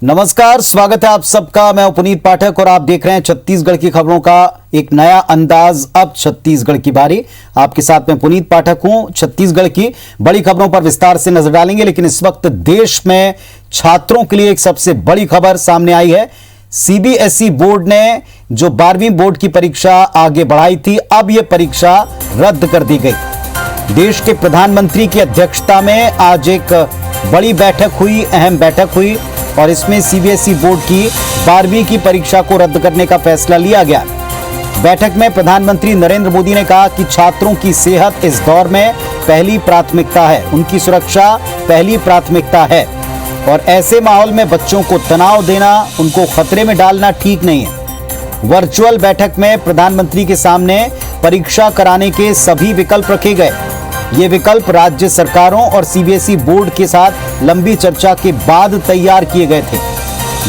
नमस्कार, स्वागत है आप सबका। मैं पुनीत पाठक और आप देख रहे हैं छत्तीसगढ़ की खबरों का एक नया अंदाज। अब छत्तीसगढ़ की बारी। आपके साथ में पुनीत पाठक हूं। छत्तीसगढ़ की बड़ी खबरों पर विस्तार से नजर डालेंगे, लेकिन इस वक्त देश में छात्रों के लिए एक सबसे बड़ी खबर सामने आई है। सीबीएसई बोर्ड ने जो 12वीं बोर्ड की परीक्षा आगे बढ़ाई थी, अब यह परीक्षा रद्द कर दी गई। देश के प्रधानमंत्री की अध्यक्षता में आज एक बड़ी बैठक हुई, अहम बैठक हुई और इसमें सीबीएसई बोर्ड की 12वीं की परीक्षा को रद्द करने का फैसला लिया गया। बैठक में प्रधानमंत्री नरेंद्र मोदी ने कहा कि छात्रों की सेहत इस दौर में पहली प्राथमिकता है, उनकी सुरक्षा पहली प्राथमिकता है और ऐसे माहौल में बच्चों को तनाव देना, उनको खतरे में डालना ठीक नहीं है। वर्चुअल बैठक में प्रधानमंत्री के सामने परीक्षा कराने के सभी विकल्प रखे गए। ये विकल्प राज्य सरकारों और सीबीएसई बोर्ड के साथ लंबी चर्चा के बाद तैयार किए गए थे।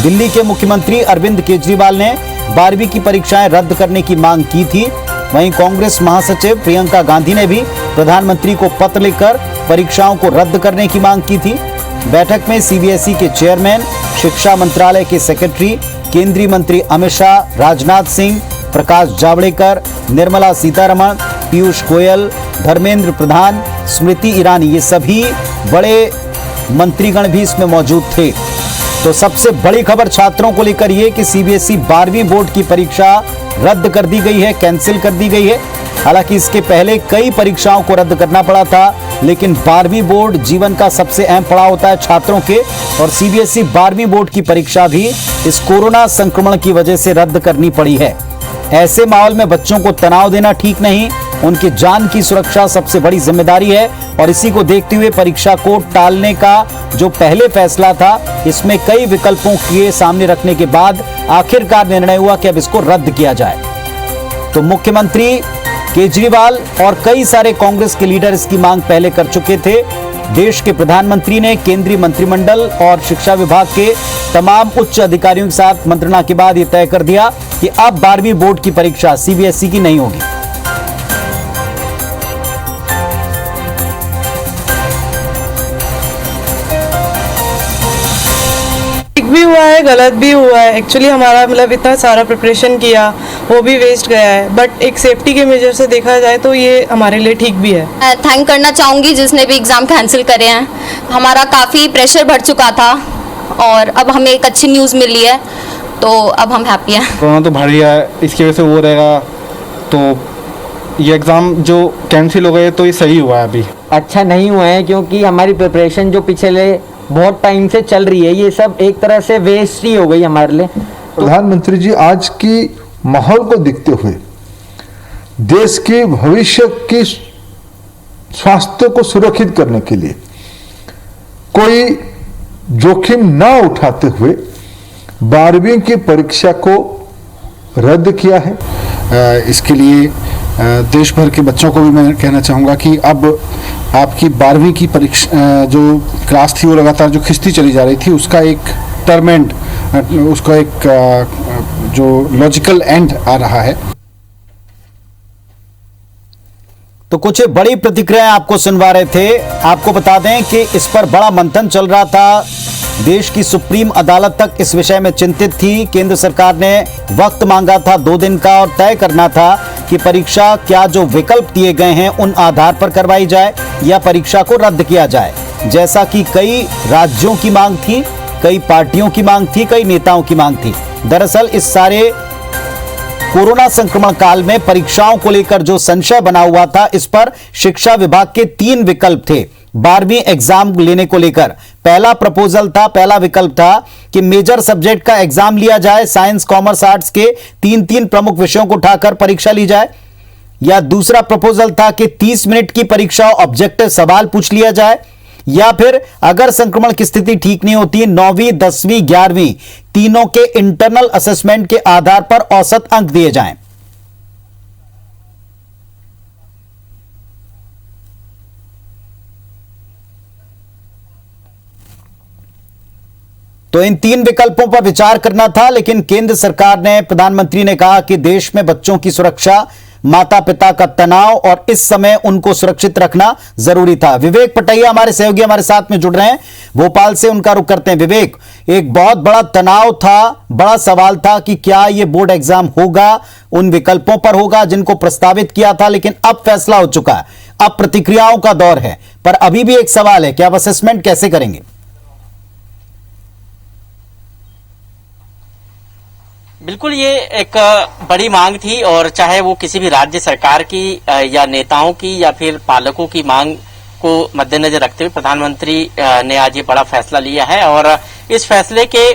दिल्ली के मुख्यमंत्री अरविंद केजरीवाल ने 12वीं की परीक्षाएं रद्द करने की मांग की थी। वहीं कांग्रेस महासचिव प्रियंका गांधी ने भी प्रधानमंत्री को पत्र लिखकर परीक्षाओं को रद्द करने की मांग की थी। बैठक में सीबीएसई के चेयरमैन, शिक्षा मंत्रालय के सेक्रेटरी, केंद्रीय मंत्री अमित शाह, राजनाथ सिंह, प्रकाश जावड़ेकर, निर्मला सीतारमण, पीयूष गोयल, धर्मेंद्र प्रधान, स्मृति ईरानी, ये सभी बड़े मंत्रीगण भी इसमें मौजूद थे। तो सबसे बड़ी खबर छात्रों को लेकर यह कि सीबीएसई 12वीं बोर्ड की परीक्षा रद्द कर दी गई है, कैंसिल कर दी गई है। हालांकि इसके पहले कई परीक्षाओं को रद्द करना पड़ा था, लेकिन 12वीं बोर्ड जीवन का सबसे अहम पड़ाव होता है छात्रों के, और सीबीएसई 12वीं बोर्ड की परीक्षा भी इस कोरोना संक्रमण की वजह से रद्द करनी पड़ी है। ऐसे माहौल में बच्चों को तनाव देना ठीक नहीं, उनकी जान की सुरक्षा सबसे बड़ी जिम्मेदारी है और इसी को देखते हुए परीक्षा को टालने का जो पहले फैसला था, इसमें कई विकल्पों के सामने रखने के बाद आखिरकार निर्णय हुआ कि अब इसको रद्द किया जाए। तो मुख्यमंत्री केजरीवाल और कई सारे कांग्रेस के लीडर इसकी मांग पहले कर चुके थे। देश के प्रधानमंत्री ने केंद्रीय मंत्रिमंडल और शिक्षा विभाग के तमाम उच्च अधिकारियों के साथ मंत्रणा के बाद यह तय कर दिया कि अब 12वीं बोर्ड की परीक्षा सीबीएसई की नहीं होगी। भी हुआ है, गलत भी हुआ है। एक्चुअली हमारा मतलब इतना सारा प्रिपरेशन किया, वो भी वेस्ट गया है, बट एक सेफ्टी के मेजर से देखा जाए तो ये हमारे लिए ठीक भी है। थैंक करना चाहूँगी जिसने भी एग्ज़ाम कैंसिल करे हैं। हमारा काफ़ी प्रेशर बढ़ चुका था और अब हमें एक अच्छी न्यूज़ मिली है, तो अब हम हैप्पी हैं। कोरोना तो भारी है, इसकी वजह से वो रहेगा, तो ये एग्ज़ाम जो कैंसिल हो गए तो ये सही हुआ है। अभी अच्छा नहीं हुआ है क्योंकि हमारी प्रिपरेशन जो पिछले बहुत टाइम से चल रही है, ये सब एक तरह से वेस्ट ही हो गई हमारे लिए। प्रधानमंत्री जी आज की माहौल को देखते हुए देश के भविष्य की स्वास्थ्य को सुरक्षित करने के लिए कोई जोखिम ना उठाते हुए 12वीं की परीक्षा को रद्द किया है। इसके लिए देश भर के बच्चों को भी मैं कहना चाहूँगा कि अब आपकी 12वीं की परीक्षा जो क्लास थी वो लगातार जो खिंचती चली जा रही थी, उसका एक टर्म एंड, उसका एक जो लॉजिकल एंड आ रहा है। तो कुछ बड़ी प्रतिक्रियाएं आपको सुनवा रहे थे। आपको बता दें कि इस पर बड़ा मंथन चल रहा था। देश की सुप्रीम अदालत तक इस विषय में चिंतित थी। केंद्र सरकार ने वक्त मांगा था 2 दिन का और तय करना था कि परीक्षा क्या जो विकल्प दिए गए हैं उन आधार पर करवाई जाए या परीक्षा को रद्द किया जाए, जैसा कि कई राज्यों की मांग थी, कई पार्टियों की मांग थी, कई नेताओं की मांग थी। दरअसल इस सारे कोरोना संक्रमण काल में परीक्षाओं को लेकर जो संशय बना हुआ था, इस पर शिक्षा विभाग के 3 विकल्प थे 12वीं एग्जाम लेने को लेकर। पहला प्रपोजल था, पहला विकल्प था कि मेजर सब्जेक्ट का एग्जाम लिया जाए, साइंस, कॉमर्स, आर्ट्स के 3 प्रमुख विषयों को उठाकर परीक्षा ली जाए। या दूसरा प्रपोजल था कि 30 मिनट की परीक्षा ऑब्जेक्टिव सवाल पूछ लिया जाए, या फिर अगर संक्रमण की स्थिति ठीक नहीं होती 9वीं, 10वीं, 11वीं तीनों के इंटरनल असेसमेंट के आधार पर औसत अंक दिए जाएं। तो इन 3 विकल्पों पर विचार करना था, लेकिन केंद्र सरकार ने, प्रधानमंत्री ने कहा कि देश में बच्चों की सुरक्षा माता पिता का तनाव और इस समय उनको सुरक्षित रखना जरूरी था। विवेक पटैया हमारे सहयोगी हमारे साथ में जुड़ रहे हैं भोपाल से, उनका रुख करते हैं। विवेक, एक बहुत बड़ा तनाव था, बड़ा सवाल था कि क्या ये बोर्ड एग्जाम होगा, उन विकल्पों पर होगा जिनको प्रस्तावित किया था, लेकिन अब फैसला हो चुका है, अब प्रतिक्रियाओं का दौर है, पर अभी भी एक सवाल है कि आप असेसमेंट कैसे करेंगे? बिल्कुल, ये एक बड़ी मांग थी और चाहे वो किसी भी राज्य सरकार की या नेताओं की या फिर पालकों की मांग को मद्देनजर रखते हुए प्रधानमंत्री ने आज ये बड़ा फैसला लिया है और इस फैसले के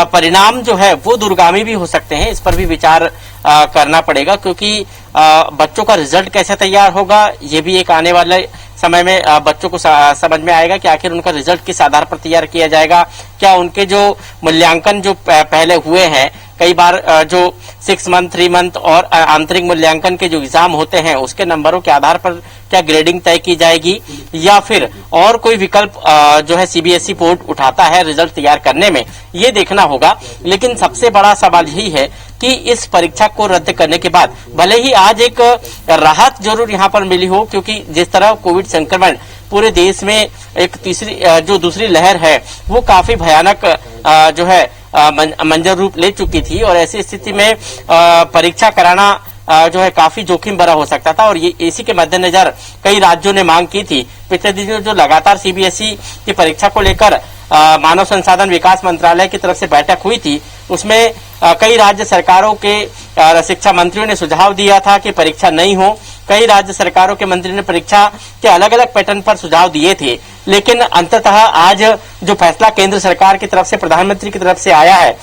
परिणाम जो है वो दूरगामी भी हो सकते हैं। इस पर भी विचार करना पड़ेगा क्योंकि बच्चों का रिजल्ट कैसे तैयार होगा ये भी एक आने वाले समय में बच्चों को समझ में आएगा कि आखिर उनका रिजल्ट किस आधार पर तैयार किया जाएगा। क्या उनके जो मूल्यांकन जो पहले हुए हैं, कई बार जो 6 मंथ 3 मंथ और आंतरिक मूल्यांकन के जो एग्जाम होते हैं उसके नंबरों के आधार पर क्या ग्रेडिंग तय की जाएगी या फिर और कोई विकल्प जो है सीबीएसई बोर्ड उठाता है रिजल्ट तैयार करने में, ये देखना होगा। लेकिन सबसे बड़ा सवाल यही है कि इस परीक्षा को रद्द करने के बाद भले ही आज एक राहत जरूर यहाँ पर मिली हो, क्योंकि जिस तरह कोविड संक्रमण पूरे देश में एक जो दूसरी लहर है वो काफी भयानक जो है मंजर रूप ले चुकी थी और ऐसी स्थिति में परीक्षा कराना जो है काफी जोखिम भरा हो सकता था और ये इसी के मद्देनजर कई राज्यों ने मांग की थी। पिछले दिनों जो लगातार सीबीएसई की परीक्षा को लेकर मानव संसाधन विकास मंत्रालय की तरफ से बैठक हुई थी, उसमें कई राज्य सरकारों के शिक्षा मंत्रियों ने सुझाव दिया था कि परीक्षा नहीं हो। कई राज्य सरकारों के मंत्री ने परीक्षा के अलग अलग पैटर्न पर सुझाव दिए थे, लेकिन अंततः आज जो फैसला केंद्र सरकार की तरफ से प्रधानमंत्री की तरफ से आया है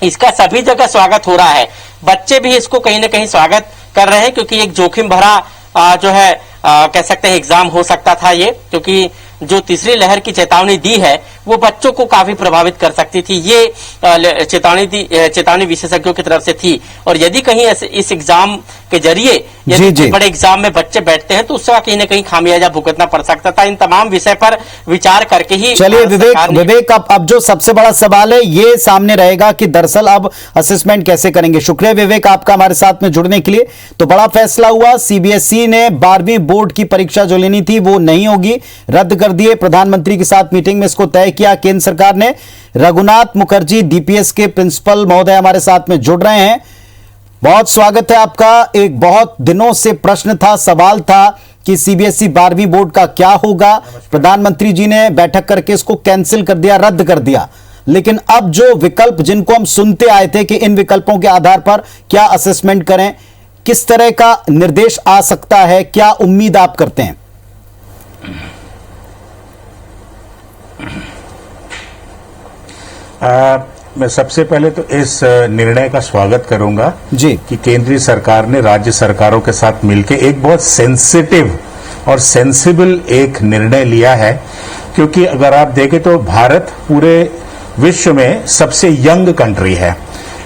इसका सभी जगह स्वागत हो रहा है। बच्चे भी इसको कहीं ना कहीं स्वागत कर रहे हैं क्योंकि एक जोखिम भरा जो है कह सकते हैं एग्जाम हो सकता था ये, क्योंकि जो तीसरी लहर की चेतावनी दी है वो बच्चों को काफी प्रभावित कर सकती थी। ये चेतावनी विशेषज्ञों की तरफ से थी और यदि कहीं इस एग्जाम के जरिए यदि बड़े एग्जाम में बच्चे बैठते हैं तो उसका कहीं ना कहीं खामियाजा भुगतना पड़ सकता था। इन तमाम विषय पर विचार करके ही चलिए विवेक अब जो सबसे बड़ा सवाल है ये सामने रहेगा कि दरअसल अब असेसमेंट कैसे करेंगे। शुक्रिया विवेक आपका हमारे साथ में जुड़ने के लिए। तो बड़ा फैसला हुआ, सीबीएसई ने 12वीं बोर्ड की परीक्षा जो लेनी थी वो नहीं होगी, रद्द कर दिए। प्रधानमंत्री के साथ मीटिंग में इसको तय किया केंद्र सरकार ने। रघुनाथ मुखर्जी डीपीएस के प्रिंसिपल महोदय हमारे साथ में जुड़ रहे हैं, बहुत स्वागत है आपका। एक बहुत दिनों से प्रश्न था, सवाल था कि सीबीएसई 12वीं बोर्ड का क्या होगा। प्रधानमंत्री जी ने बैठक करके इसको कैंसिल कर दिया, रद्द कर दिया, लेकिन अब जो विकल्प जिनको हम सुनते आए थे कि इन विकल्पों के आधार पर क्या असेसमेंट करें, किस तरह का निर्देश आ सकता है, क्या उम्मीद आप करते हैं? मैं सबसे पहले तो इस निर्णय का स्वागत करूंगा जी कि केंद्रीय सरकार ने राज्य सरकारों के साथ मिलकर एक बहुत सेंसिटिव और सेंसिबल एक निर्णय लिया है, क्योंकि अगर आप देखें तो भारत पूरे विश्व में सबसे यंग कंट्री है।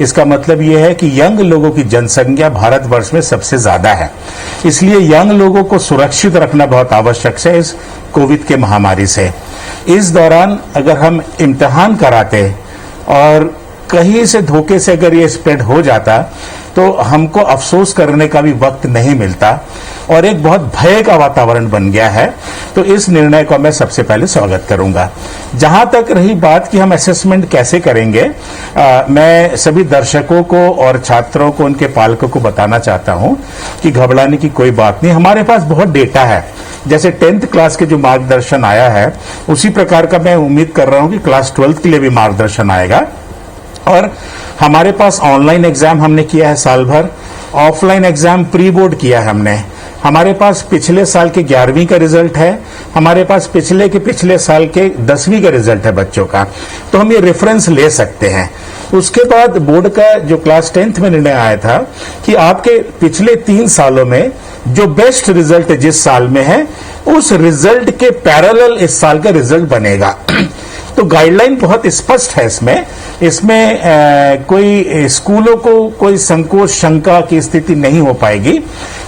इसका मतलब यह है कि यंग लोगों की जनसंख्या भारतवर्ष में सबसे ज्यादा है, इसलिए यंग लोगों को सुरक्षित रखना बहुत आवश्यक है इस कोविड के महामारी से। इस दौरान अगर हम इम्तिहान कराते और कहीं से धोखे से अगर ये स्प्रेड हो जाता तो हमको अफसोस करने का भी वक्त नहीं मिलता और एक बहुत भय का वातावरण बन गया है। तो इस निर्णय को मैं सबसे पहले स्वागत करूंगा। जहां तक रही बात कि हम असेसमेंट कैसे करेंगे, मैं सभी दर्शकों को और छात्रों को, उनके पालकों को बताना चाहता हूं कि घबराने की कोई बात नहीं। हमारे पास बहुत डेटा है, जैसे 10th क्लास के जो मार्गदर्शन आया है उसी प्रकार का मैं उम्मीद कर रहा हूं कि क्लास 12th के लिए भी मार्गदर्शन आएगा। और हमारे पास ऑनलाइन एग्जाम हमने किया है साल भर, ऑफलाइन एग्जाम प्री बोर्ड किया है हमने। हमारे पास पिछले साल के 11वीं का रिजल्ट है, हमारे पास पिछले साल के 10वीं का रिजल्ट है बच्चों का, तो हम ये रेफरेंस ले सकते हैं। उसके बाद बोर्ड का जो क्लास 10th में निर्णय आया था कि आपके पिछले 3 सालों में जो बेस्ट रिजल्ट जिस साल में है उस रिजल्ट के पैरेलल इस साल का रिजल्ट बनेगा। तो गाइडलाइन बहुत स्पष्ट है इसमें कोई स्कूलों को कोई संकोच शंका की स्थिति नहीं हो पाएगी।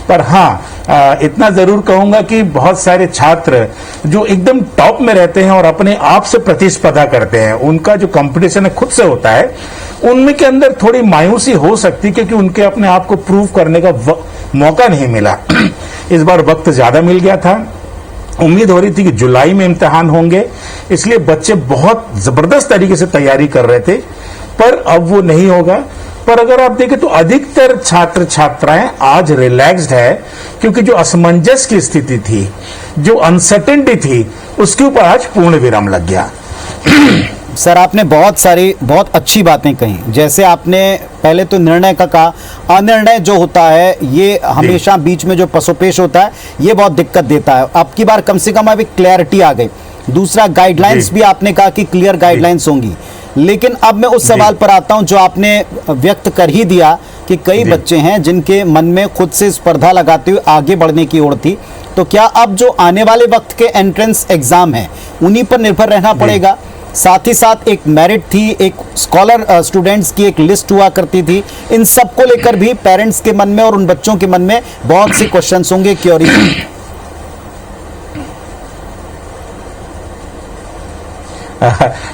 पर हाँ, इतना जरूर कहूंगा कि बहुत सारे छात्र जो एकदम टॉप में रहते हैं और अपने आप से प्रतिस्पर्धा करते हैं, उनका जो कंपटीशन है खुद से होता है, उनमें के अंदर थोड़ी मायूसी हो सकती है, क्योंकि उनके अपने आप को प्रूव करने का मौका नहीं मिला। इस बार वक्त ज्यादा मिल गया था। उम्मीद हो रही थी कि जुलाई में इम्तिहान होंगे, इसलिए बच्चे बहुत जबरदस्त तरीके से तैयारी कर रहे थे, पर अब वो नहीं होगा। पर अगर आप देखें तो अधिकतर छात्र छात्राएं आज रिलैक्स्ड है, क्योंकि जो असमंजस की स्थिति थी, जो अनसर्टेनिटी थी, उसके ऊपर आज पूर्ण विराम लग गया। सर, आपने बहुत अच्छी बातें कही। जैसे आपने पहले तो निर्णय का कहा, अनिर्णय जो होता है ये हमेशा बीच में जो पसोपेश होता है ये बहुत दिक्कत देता है। अब की बार कम से कम अभी क्लैरिटी आ गई। दूसरा, गाइडलाइंस भी आपने कहा कि क्लियर गाइडलाइंस होंगी, लेकिन अब मैं उस सवाल पर आता हूं जो आपने व्यक्त कर ही दिया कि कई बच्चे हैं जिनके मन में खुद से स्पर्धा लगाते हुए आगे बढ़ने की ओर थी। तो क्या अब जो आने वाले वक्त के एंट्रेंस एग्जाम है उन्हीं पर निर्भर रहना पड़ेगा? साथ ही साथ एक मेरिट थी, एक स्कॉलर स्टूडेंट्स की एक लिस्ट हुआ करती थी। इन सब को लेकर भी पेरेंट्स के मन में और उन बच्चों के मन में बहुत से क्वेश्चंस होंगे, क्यूरियोसिटी।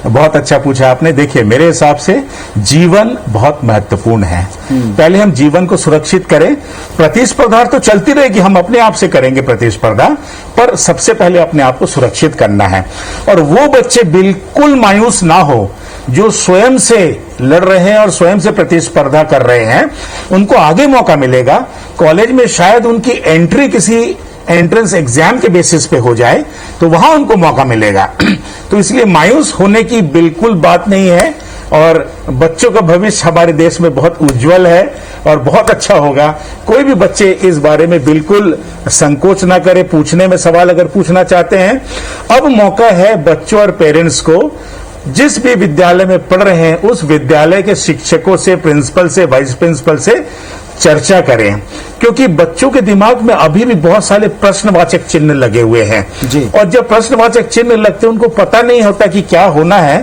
बहुत अच्छा पूछा आपने। देखिए, मेरे हिसाब से जीवन बहुत महत्वपूर्ण है। पहले हम जीवन को सुरक्षित करें। प्रतिस्पर्धा तो चलती रहेगी, हम अपने आप से करेंगे प्रतिस्पर्धा, पर सबसे पहले अपने आप को सुरक्षित करना है। और वो बच्चे बिल्कुल मायूस ना हो जो स्वयं से लड़ रहे हैं और स्वयं से प्रतिस्पर्धा कर रहे हैं, उनको आगे मौका मिलेगा। कॉलेज में शायद उनकी एंट्री किसी एंट्रेंस एग्जाम के बेसिस पे हो जाए, तो वहां उनको मौका मिलेगा। तो इसलिए मायूस होने की बिल्कुल बात नहीं है, और बच्चों का भविष्य हमारे देश में बहुत उज्जवल है और बहुत अच्छा होगा। कोई भी बच्चे इस बारे में बिल्कुल संकोच ना करे, पूछने में सवाल अगर पूछना चाहते हैं। अब मौका है बच्चों और पेरेंट्स को, जिस भी विद्यालय में पढ़ रहे हैं उस विद्यालय के शिक्षकों से, प्रिंसिपल से, वाइस प्रिंसिपल से चर्चा करें, क्योंकि बच्चों के दिमाग में अभी भी बहुत सारे प्रश्नवाचक चिन्ह लगे हुए हैं। और जब प्रश्नवाचक चिन्ह लगते हैं, उनको पता नहीं होता कि क्या होना है,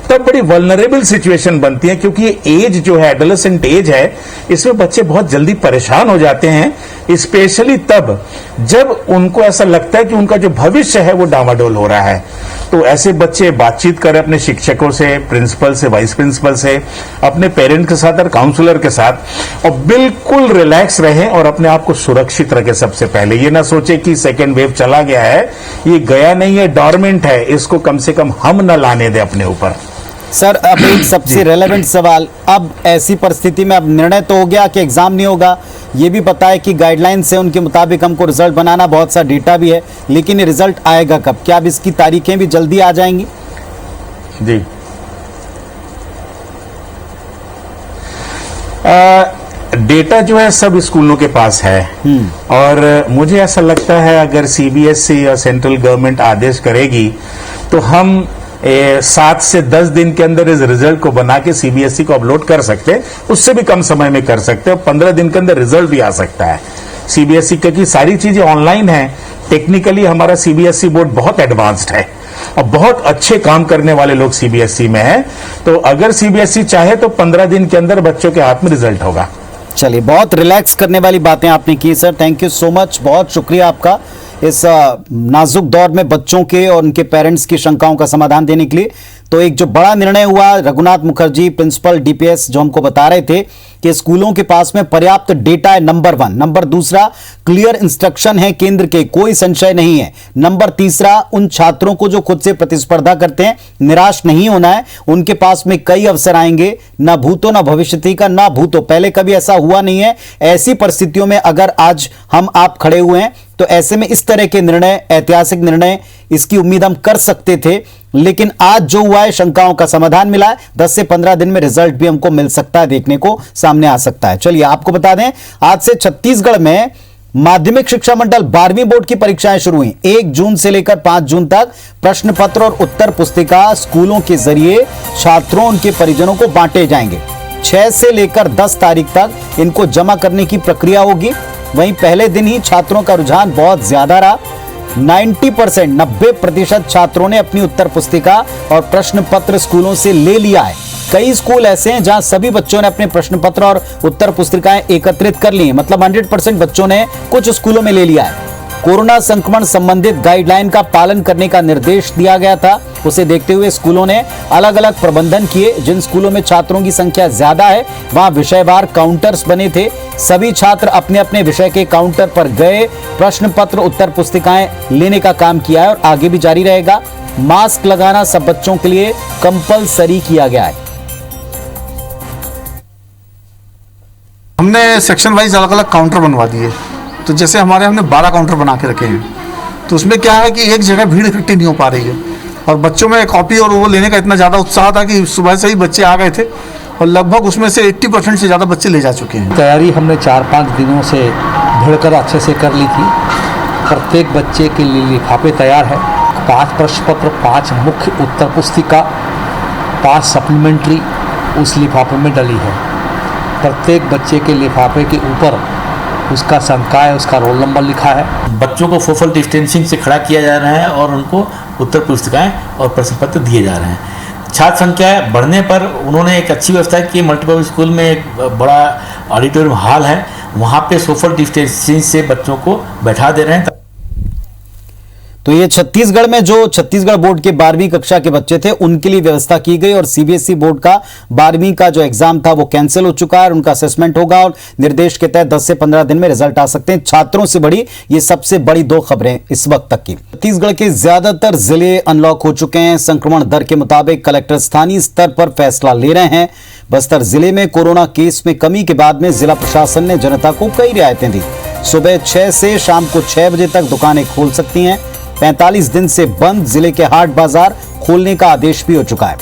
तब बड़ी वल्नरेबल सिचुएशन बनती है। क्योंकि ये एज जो है, एडोलेसेंट एज है, इसमें बच्चे बहुत जल्दी परेशान हो जाते हैं, स्पेशली तब जब उनको ऐसा लगता है कि उनका जो भविष्य है वो डामाडोल हो रहा है। तो ऐसे बच्चे बातचीत करें अपने शिक्षकों से, प्रिंसिपल से, वाइस प्रिंसिपल से, अपने पेरेंट्स के साथ और काउंसलर के साथ, और बिल्कुल रिलैक्स रहें और अपने आप को सुरक्षित रखें। सबसे पहले ये ना सोचे कि सेकेंड वेव चला गया है, ये गया नहीं है, डॉर्मेंट है, इसको कम से कम हम न लाने दें अपने ऊपर। सर, अब एक सबसे रेलेवेंट सवाल, अब ऐसी परिस्थिति में अब निर्णय तो हो गया कि एग्जाम नहीं होगा, ये भी पता है कि गाइडलाइंस से उनके मुताबिक हमको रिजल्ट बनाना, बहुत सा डेटा भी है, लेकिन ये रिजल्ट आएगा कब? क्या अब इसकी तारीखें भी जल्दी आ जाएंगी? जी, डेटा जो है सब स्कूलों के पास है, और मुझे ऐसा लगता है अगर सीबीएसई या सेंट्रल गवर्नमेंट आदेश करेगी तो हम 7 से 10 दिन के अंदर इस रिजल्ट को बना के सीबीएसई को अपलोड कर सकते हैं। उससे भी कम समय में कर सकते हैं, 15 दिन के अंदर रिजल्ट भी आ सकता है सीबीएसई, क्योंकि सारी चीजें ऑनलाइन है। टेक्निकली हमारा सीबीएसई बोर्ड बहुत एडवांस्ड है और बहुत अच्छे काम करने वाले लोग सीबीएसई में हैं। तो अगर सीबीएसई चाहे तो 15 दिन के अंदर बच्चों के हाथ में रिजल्ट होगा। चलिए, बहुत रिलैक्स करने वाली बातें आपने की sir, thank you so much, बहुत शुक्रिया आपका इस नाजुक दौर में बच्चों के और उनके पेरेंट्स की शंकाओं का समाधान देने के लिए। तो एक जो बड़ा निर्णय हुआ, रघुनाथ मुखर्जी प्रिंसिपल डीपीएस जो हमको बता रहे थे कि स्कूलों के पास में पर्याप्त डेटा है, नंबर 1। नंबर 2, क्लियर इंस्ट्रक्शन है केंद्र के, कोई संशय नहीं है। नंबर 3, उन छात्रों को जो खुद से प्रतिस्पर्धा करते हैं निराश नहीं होना है, उनके पास में कई अवसर आएंगे, ना भूतो ना भविष्यति का, ना भूतो, पहले कभी ऐसा हुआ नहीं है। ऐसी परिस्थितियों में अगर आज हम आप खड़े हुए हैं तो ऐसे में इस तरह के निर्णय, ऐतिहासिक निर्णय, इसकी उम्मीद हम कर सकते थे, लेकिन आज जो हुआ है शंकाओं का समाधान मिला है। 10 से 15 दिन में रिजल्ट भी हमको मिल सकता है, देखने को सामने आ सकता है। चलिए, आपको बता दें आज से छत्तीसगढ़ में माध्यमिक शिक्षा मंडल 12वीं बोर्ड की परीक्षाएं शुरू हुई। 1 जून से लेकर 5 जून तक प्रश्न पत्र और उत्तर पुस्तिका स्कूलों के जरिए छात्रों, उनके परिजनों को बांटे जाएंगे। 6 से लेकर 10 तारीख तक इनको जमा करने की प्रक्रिया होगी। वहीं पहले दिन ही छात्रों का रुझान बहुत ज्यादा रहा। 90% छात्रों ने अपनी उत्तर पुस्तिका और प्रश्न पत्र स्कूलों से ले लिया है। कई स्कूल ऐसे हैं जहां सभी बच्चों ने अपने प्रश्न पत्र और उत्तर पुस्तिकाएं एकत्रित कर ली हैं, मतलब 100% बच्चों ने कुछ स्कूलों में ले लिया है। कोरोना संक्रमण संबंधित गाइडलाइन का पालन करने का निर्देश दिया गया था। उसे देखते हुए स्कूलों ने अलग अलग प्रबंधन किए। जिन स्कूलों में छात्रों की संख्या ज्यादा है वहां विषयवार काउंटर्स बने थे। सभी छात्र अपने अपने विषय के काउंटर पर गए, प्रश्न पत्र, उत्तर पुस्तिकाएं लेने का काम किया है और आगे भी जारी रहेगा। मास्क लगाना सब बच्चों के लिए कंपलसरी किया गया है। हमने सेक्शन वाइज अलग अलग काउंटर बनवा दिए। तो जैसे हमने 12 काउंटर बना के रखे हैं, तो उसमें क्या है कि एक जगह भीड़ इकट्ठी नहीं हो पा रही है और बच्चों में कॉपी और वो लेने का इतना ज़्यादा उत्साह था कि सुबह से ही बच्चे आ गए थे और लगभग उसमें से 80% से ज़्यादा बच्चे ले जा चुके हैं। तैयारी हमने 4-5 दिनों से भिड़कर अच्छे से कर ली थी। प्रत्येक बच्चे के लिए लिफाफे तैयार है। 5 प्रश्न पत्र, 5 मुख्य उत्तर पुस्तिका, 5 सप्लीमेंट्री उस लिफाफे में डली है। प्रत्येक बच्चे के लिफाफे के ऊपर उसका संकाय, उसका रोल नंबर लिखा है। बच्चों को सोशल डिस्टेंसिंग से खड़ा किया जा रहा है और उनको उत्तर पुस्तिकाएं और प्रश्न पत्र दिए जा रहे हैं। छात्र संख्या बढ़ने पर उन्होंने एक अच्छी व्यवस्था की। मल्टीपल स्कूल में एक बड़ा ऑडिटोरियम हॉल है, वहाँ पे सोशल डिस्टेंसिंग से बच्चों को बैठा दे रहे हैं। तो ये छत्तीसगढ़ में जो छत्तीसगढ़ बोर्ड के 12वीं कक्षा के बच्चे थे उनके लिए व्यवस्था की गई और सीबीएसई बोर्ड का 12वीं का जो एग्जाम था वो कैंसिल हो चुका है और उनका असेसमेंट होगा और निर्देश के तहत 10 से 15 दिन में रिजल्ट आ सकते हैं। छात्रों से बड़ी ये सबसे बड़ी 2 खबरें इस वक्त तक की। छत्तीसगढ़ के ज्यादातर जिले अनलॉक हो चुके हैं। संक्रमण दर के मुताबिक कलेक्टर स्थानीय स्तर पर फैसला ले रहे हैं। बस्तर जिले में कोरोना केस में कमी के बाद में जिला प्रशासन ने जनता को कई रियायतें दी। सुबह 6 से शाम को 6 बजे तक दुकानें खोल सकती हैं। 45 दिन से बंद जिले के हाट बाजार खोलने का आदेश भी हो चुका है।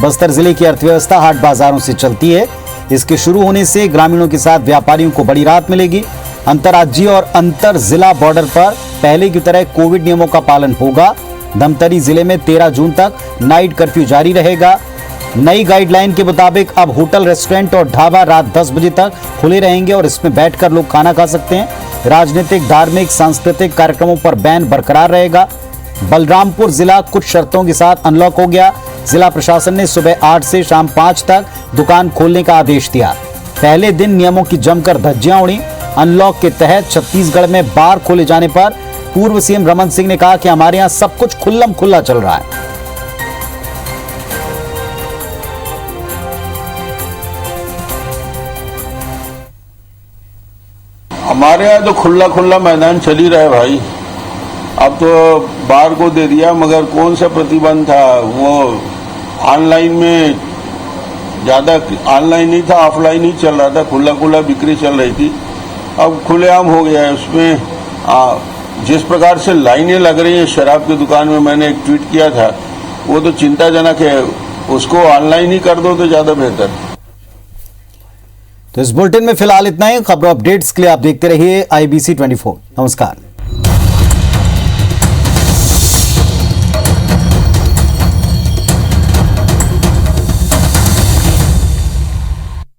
बस्तर जिले की अर्थव्यवस्था हाट बाजारों से चलती है। इसके शुरू होने से ग्रामीणों के साथ व्यापारियों को बड़ी राहत मिलेगी। अंतर्राज्यीय और अंतर जिला बॉर्डर पर पहले की तरह कोविड नियमों का पालन होगा। धमतरी जिले में 13 जून तक नाइट कर्फ्यू जारी रहेगा। नई गाइडलाइन के मुताबिक अब होटल, रेस्टोरेंट और ढाबा रात 10 बजे तक खुले रहेंगे और इसमें बैठकर लोग खाना खा सकते हैं। राजनीतिक, धार्मिक, सांस्कृतिक कार्यक्रमों पर बैन बरकरार रहेगा। बलरामपुर जिला कुछ शर्तों के साथ अनलॉक हो गया। जिला प्रशासन ने सुबह 8 से शाम 5 तक दुकान खोलने का आदेश दिया। पहले दिन नियमों की जमकर धज्जियां उड़ी। अनलॉक के तहत छत्तीसगढ़ में बार खोले जाने पर पूर्व सीएम रमन सिंह ने कहा कि हमारे यहां सब कुछ खुल्लम खुल्ला चल रहा है। हमारे यहाँ तो खुला खुला मैदान चल ही रहा है भाई। अब तो बार को दे दिया, मगर कौन सा प्रतिबंध था? वो ऑनलाइन में ज्यादा, ऑनलाइन नहीं था, ऑफलाइन ही चल रहा था। खुला खुला बिक्री चल रही थी। अब खुलेआम हो गया है। उसमें जिस प्रकार से लाइनें लग रही हैं शराब की दुकान में, मैंने एक ट्वीट किया था, वो तो चिंताजनक है। उसको ऑनलाइन ही कर दो तो ज्यादा बेहतर। तो इस बुलेटिन में फिलहाल इतना ही। खबरों अपडेट्स के लिए आप देखते रहिए IBC 24। नमस्कार।